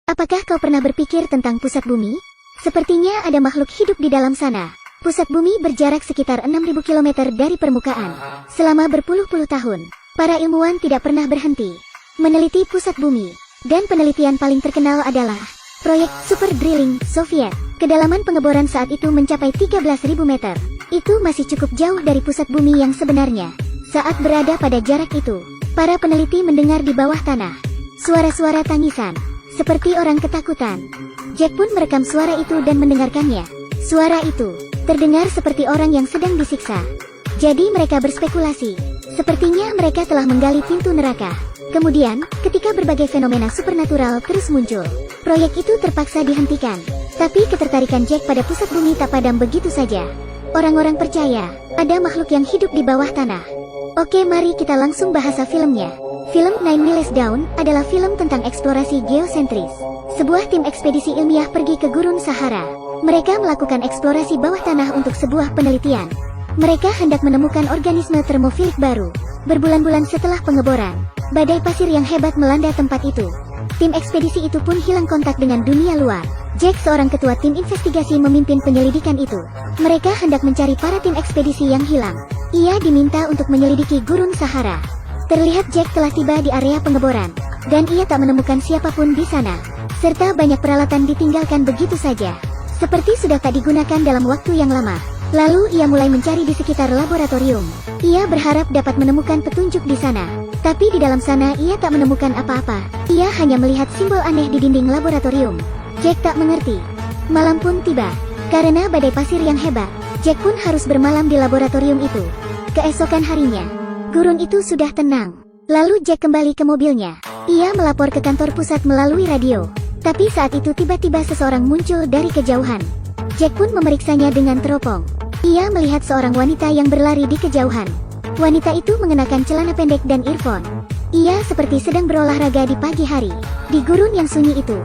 Apakah kau pernah berpikir tentang pusat bumi? Sepertinya ada makhluk hidup di dalam sana. Pusat bumi berjarak sekitar 6.000 km dari permukaan. Selama berpuluh-puluh tahun, para ilmuwan tidak pernah berhenti meneliti pusat bumi. Dan penelitian paling terkenal adalah proyek Super Drilling Soviet. Kedalaman pengeboran saat itu mencapai 13.000 meter. Itu masih cukup jauh dari pusat bumi yang sebenarnya. Saat berada pada jarak itu, para peneliti mendengar di bawah tanah suara-suara tangisan, seperti orang ketakutan. Jack pun merekam suara itu dan mendengarkannya. Suara itu terdengar seperti orang yang sedang disiksa. Jadi mereka berspekulasi, sepertinya mereka telah menggali pintu neraka. Kemudian, ketika berbagai fenomena supernatural terus muncul, proyek itu terpaksa dihentikan. Tapi ketertarikan Jack pada pusat bumi tak padam begitu saja. Orang-orang percaya, ada makhluk yang hidup di bawah tanah. Oke, mari kita langsung bahasa filmnya. Film Nine Miles Down adalah film tentang eksplorasi geosentris. Sebuah tim ekspedisi ilmiah pergi ke Gurun Sahara. Mereka melakukan eksplorasi bawah tanah untuk sebuah penelitian. Mereka hendak menemukan organisme termofilik baru. Berbulan-bulan setelah pengeboran, badai pasir yang hebat melanda tempat itu. Tim ekspedisi itu pun hilang kontak dengan dunia luar. Jack, seorang ketua tim investigasi, memimpin penyelidikan itu. Mereka hendak mencari para tim ekspedisi yang hilang. Ia diminta untuk menyelidiki Gurun Sahara. Terlihat Jack telah tiba di area pengeboran, dan ia tak menemukan siapapun di sana. Serta banyak peralatan ditinggalkan begitu saja, seperti sudah tak digunakan dalam waktu yang lama. Lalu ia mulai mencari di sekitar laboratorium. Ia berharap dapat menemukan petunjuk di sana. Tapi di dalam sana ia tak menemukan apa-apa. Ia hanya melihat simbol aneh di dinding laboratorium. Jack tak mengerti. Malam pun tiba. Karena badai pasir yang hebat, Jack pun harus bermalam di laboratorium itu. Keesokan harinya, gurun itu sudah tenang. Lalu Jack kembali ke mobilnya. Ia melapor ke kantor pusat melalui radio. Tapi saat itu tiba-tiba seseorang muncul dari kejauhan. Jack pun memeriksanya dengan teropong. Ia melihat seorang wanita yang berlari di kejauhan. Wanita itu mengenakan celana pendek dan earphone. Ia seperti sedang berolahraga di pagi hari. Di gurun yang sunyi itu,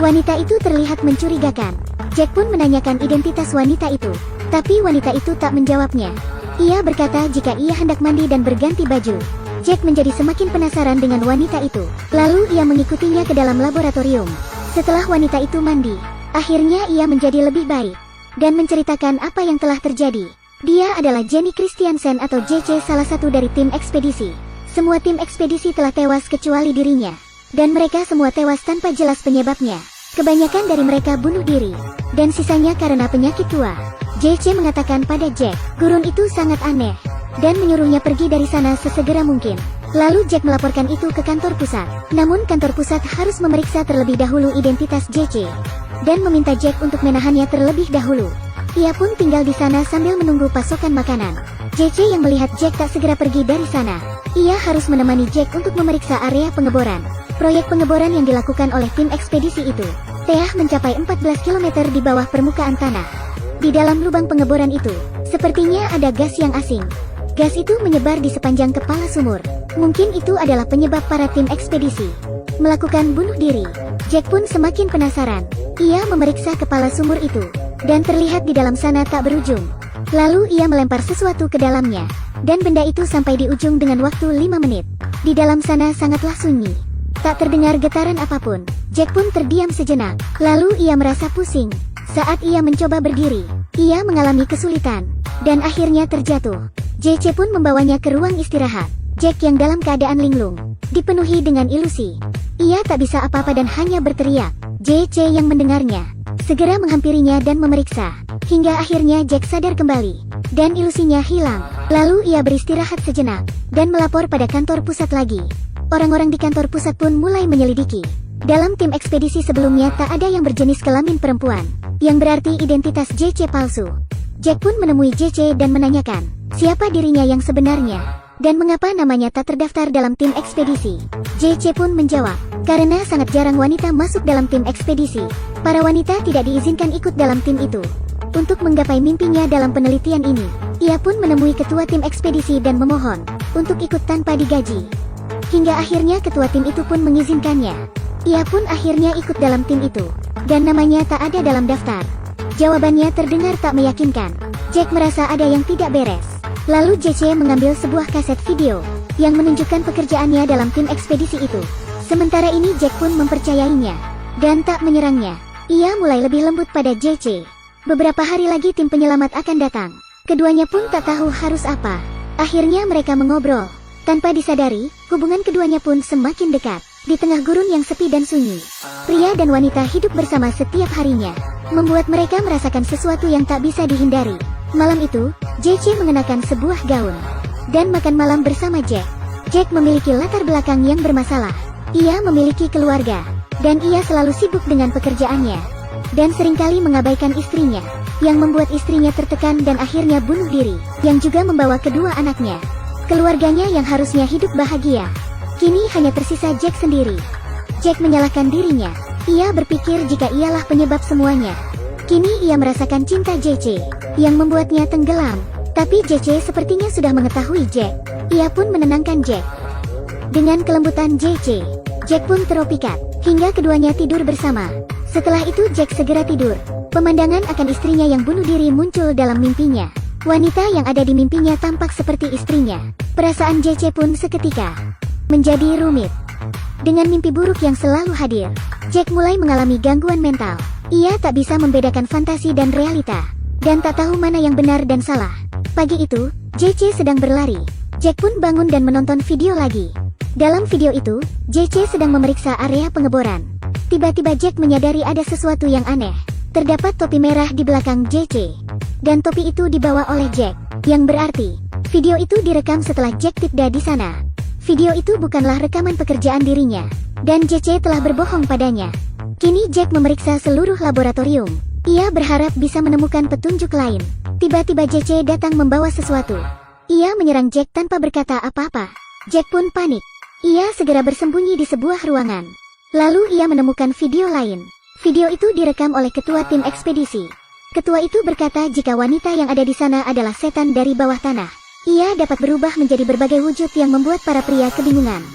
wanita itu terlihat mencurigakan. Jack pun menanyakan identitas wanita itu. Tapi wanita itu tak menjawabnya. Ia berkata jika ia hendak mandi dan berganti baju. Jack menjadi semakin penasaran dengan wanita itu. Lalu ia mengikutinya ke dalam laboratorium. Setelah wanita itu mandi, akhirnya ia menjadi lebih baik dan menceritakan apa yang telah terjadi. Dia adalah Jenny Christiansen atau JC, salah satu dari tim ekspedisi. Semua tim ekspedisi telah tewas kecuali dirinya. Dan mereka semua tewas tanpa jelas penyebabnya. Kebanyakan dari mereka bunuh diri, dan sisanya karena penyakit tua. JC mengatakan pada Jack, gurun itu sangat aneh, dan menyuruhnya pergi dari sana sesegera mungkin. Lalu Jack melaporkan itu ke kantor pusat. Namun kantor pusat harus memeriksa terlebih dahulu identitas JC, dan meminta Jack untuk menahannya terlebih dahulu. Ia pun tinggal di sana sambil menunggu pasokan makanan. JC yang melihat Jack tak segera pergi dari sana, ia harus menemani Jack untuk memeriksa area pengeboran. Proyek pengeboran yang dilakukan oleh tim ekspedisi itu telah mencapai 14 km di bawah permukaan tanah. Di dalam lubang pengeboran itu, sepertinya ada gas yang asing. Gas itu menyebar di sepanjang kepala sumur. Mungkin itu adalah penyebab para tim ekspedisi melakukan bunuh diri. Jack pun semakin penasaran. Ia memeriksa kepala sumur itu, dan terlihat di dalam sana tak berujung. Lalu ia melempar sesuatu ke dalamnya, dan benda itu sampai di ujung dengan waktu 5 menit. Di dalam sana sangatlah sunyi. Tak terdengar getaran apapun. Jack pun terdiam sejenak. Lalu ia merasa pusing. Saat ia mencoba berdiri, ia mengalami kesulitan, dan akhirnya terjatuh. JC pun membawanya ke ruang istirahat. Jack yang dalam keadaan linglung, dipenuhi dengan ilusi. Ia tak bisa apa-apa dan hanya berteriak. JC yang mendengarnya segera menghampirinya dan memeriksa. Hingga akhirnya Jack sadar kembali, dan ilusinya hilang. Lalu ia beristirahat sejenak, dan melapor pada kantor pusat lagi. Orang-orang di kantor pusat pun mulai menyelidiki. Dalam tim ekspedisi sebelumnya tak ada yang berjenis kelamin perempuan, yang berarti identitas JC palsu. Jack pun menemui JC dan menanyakan siapa dirinya yang sebenarnya, dan mengapa namanya tak terdaftar dalam tim ekspedisi. JC pun menjawab, karena sangat jarang wanita masuk dalam tim ekspedisi. Para wanita tidak diizinkan ikut dalam tim itu. Untuk menggapai mimpinya dalam penelitian ini, ia pun menemui ketua tim ekspedisi dan memohon untuk ikut tanpa digaji. Hingga akhirnya ketua tim itu pun mengizinkannya. Ia pun akhirnya ikut dalam tim itu, dan namanya tak ada dalam daftar. Jawabannya terdengar tak meyakinkan. Jack merasa ada yang tidak beres. Lalu JC mengambil sebuah kaset video yang menunjukkan pekerjaannya dalam tim ekspedisi itu. Sementara ini Jack pun mempercayainya. dan tak menyerangnya. Ia mulai lebih lembut pada JC. Beberapa hari lagi tim penyelamat akan datang. Keduanya pun tak tahu harus apa. Akhirnya mereka mengobrol. Tanpa disadari, hubungan keduanya pun semakin dekat. Di tengah gurun yang sepi dan sunyi, pria dan wanita hidup bersama setiap harinya, membuat mereka merasakan sesuatu yang tak bisa dihindari. Malam itu, JC mengenakan sebuah gaun dan makan malam bersama Jack. Jack memiliki latar belakang yang bermasalah. Ia memiliki keluarga, dan ia selalu sibuk dengan pekerjaannya, dan seringkali mengabaikan istrinya, yang membuat istrinya tertekan dan akhirnya bunuh diri, yang juga membawa kedua anaknya. Keluarganya yang harusnya hidup bahagia, kini hanya tersisa Jack sendiri. Jack menyalahkan dirinya. Ia berpikir jika ialah penyebab semuanya. Kini ia merasakan cinta JC, yang membuatnya tenggelam. Tapi JC sepertinya sudah mengetahui Jack. Ia pun menenangkan Jack. Dengan kelembutan JC, Jack pun teropikat, hingga keduanya tidur bersama. Setelah itu Jack segera tidur. Pemandangan akan istrinya yang bunuh diri muncul dalam mimpinya. Wanita yang ada di mimpinya tampak seperti istrinya. Perasaan JC pun seketika menjadi rumit. Dengan mimpi buruk yang selalu hadir, Jack mulai mengalami gangguan mental. Ia tak bisa membedakan fantasi dan realita, dan tak tahu mana yang benar dan salah. Pagi itu, JC sedang berlari. Jack pun bangun dan menonton video lagi. Dalam video itu, JC sedang memeriksa area pengeboran. Tiba-tiba Jack menyadari ada sesuatu yang aneh. Terdapat topi merah di belakang JC, dan topi itu dibawa oleh Jack, yang berarti video itu direkam setelah Jack tiba di sana. Video itu bukanlah rekaman pekerjaan dirinya, dan JC telah berbohong padanya. Kini Jack memeriksa seluruh laboratorium. Ia berharap bisa menemukan petunjuk lain. Tiba-tiba JC datang membawa sesuatu. Ia menyerang Jack tanpa berkata apa-apa. Jack pun panik. Ia segera bersembunyi di sebuah ruangan. Lalu ia menemukan video lain. Video itu direkam oleh ketua tim ekspedisi. Ketua itu berkata jika wanita yang ada di sana adalah setan dari bawah tanah. Ia dapat berubah menjadi berbagai wujud yang membuat para pria kebingungan.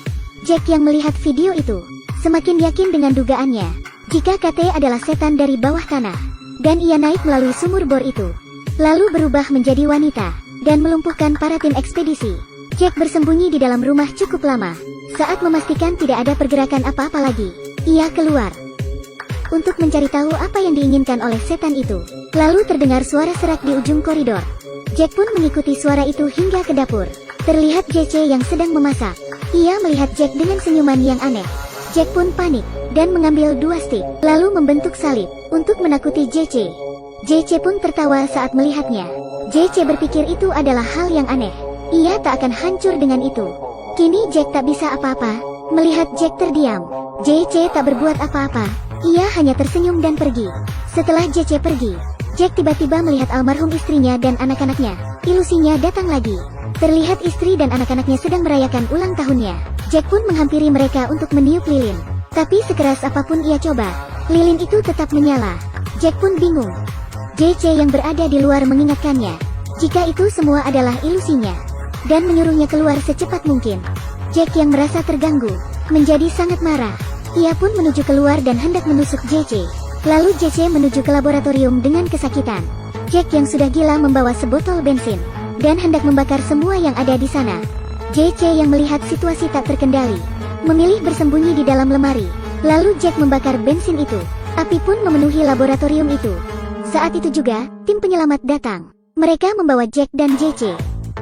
Jack yang melihat video itu semakin yakin dengan dugaannya. Jika KT adalah setan dari bawah tanah, dan ia naik melalui sumur bor itu, lalu berubah menjadi wanita, dan melumpuhkan para tim ekspedisi. Jack bersembunyi di dalam rumah cukup lama. Saat memastikan tidak ada pergerakan apa-apa lagi, ia keluar untuk mencari tahu apa yang diinginkan oleh setan itu. Lalu terdengar suara serak di ujung koridor. Jack pun mengikuti suara itu hingga ke dapur. Terlihat JC yang sedang memasak. Ia melihat Jack dengan senyuman yang aneh. Jack pun panik, dan mengambil 2 stik, lalu membentuk salib, untuk menakuti JC. JC pun tertawa saat melihatnya. JC berpikir itu adalah hal yang aneh. Ia tak akan hancur dengan itu. Kini Jack tak bisa apa-apa. Melihat Jack terdiam, JC tak berbuat apa-apa. Ia hanya tersenyum dan pergi. Setelah JC pergi, Jack tiba-tiba melihat almarhum istrinya dan anak-anaknya. Ilusinya datang lagi. Terlihat istri dan anak-anaknya sedang merayakan ulang tahunnya. Jack pun menghampiri mereka untuk meniup lilin. Tapi sekeras apapun ia coba, lilin itu tetap menyala. Jack pun bingung. JC yang berada di luar mengingatkannya jika itu semua adalah ilusinya, dan menyuruhnya keluar secepat mungkin. Jack yang merasa terganggu menjadi sangat marah. Ia pun menuju keluar dan hendak menusuk JC. Lalu JC menuju ke laboratorium dengan kesakitan. Jack yang sudah gila membawa sebotol bensin, dan hendak membakar semua yang ada di sana. JC yang melihat situasi tak terkendali, memilih bersembunyi di dalam lemari. Lalu Jack membakar bensin itu. Api pun memenuhi laboratorium itu. Saat itu juga, tim penyelamat datang. Mereka membawa Jack dan JC.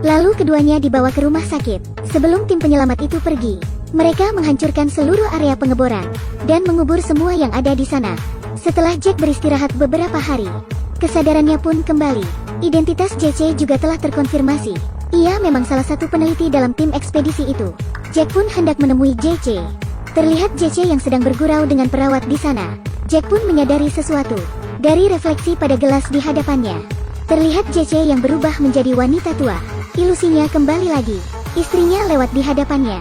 Lalu keduanya dibawa ke rumah sakit. Sebelum tim penyelamat itu pergi, mereka menghancurkan seluruh area pengeboran, dan mengubur semua yang ada di sana. Setelah Jack beristirahat beberapa hari, kesadarannya pun kembali. Identitas JC juga telah terkonfirmasi. Ia memang salah satu peneliti dalam tim ekspedisi itu. Jack pun hendak menemui JC. Terlihat JC yang sedang bergurau dengan perawat di sana. Jack pun menyadari sesuatu dari refleksi pada gelas di hadapannya. Terlihat JC yang berubah menjadi wanita tua. Ilusinya kembali lagi. Istrinya lewat di hadapannya.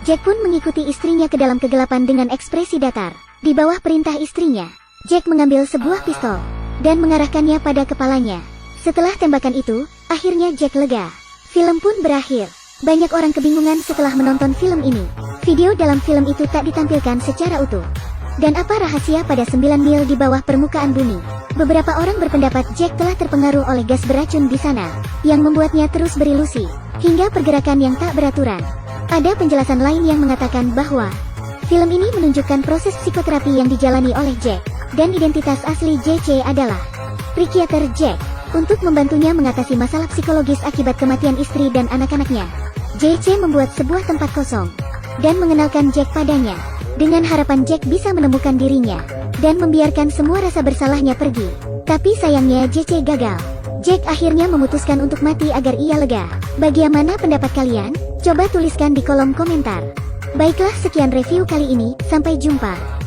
Jack pun mengikuti istrinya ke dalam kegelapan dengan ekspresi datar. Di bawah perintah istrinya, Jack mengambil sebuah pistol dan mengarahkannya pada kepalanya. Setelah tembakan itu, akhirnya Jack lega. Film pun berakhir. Banyak orang kebingungan setelah menonton film ini. Video dalam film itu tak ditampilkan secara utuh. Dan apa rahasia pada 9 mil di bawah permukaan bumi? Beberapa orang berpendapat Jack telah terpengaruh oleh gas beracun di sana, yang membuatnya terus berilusi, hingga pergerakan yang tak beraturan. Ada penjelasan lain yang mengatakan bahwa Film ini menunjukkan proses psikoterapi yang dijalani oleh Jack, dan identitas asli JC adalah psikiater Jack. Untuk membantunya mengatasi masalah psikologis akibat kematian istri dan anak-anaknya, JC membuat sebuah tempat kosong dan mengenalkan Jack padanya, dengan harapan Jack bisa menemukan dirinya dan membiarkan semua rasa bersalahnya pergi. Tapi sayangnya JC gagal. Jack akhirnya memutuskan untuk mati agar ia lega. Bagaimana pendapat kalian? Coba tuliskan di kolom komentar. Baiklah, sekian review kali ini, sampai jumpa.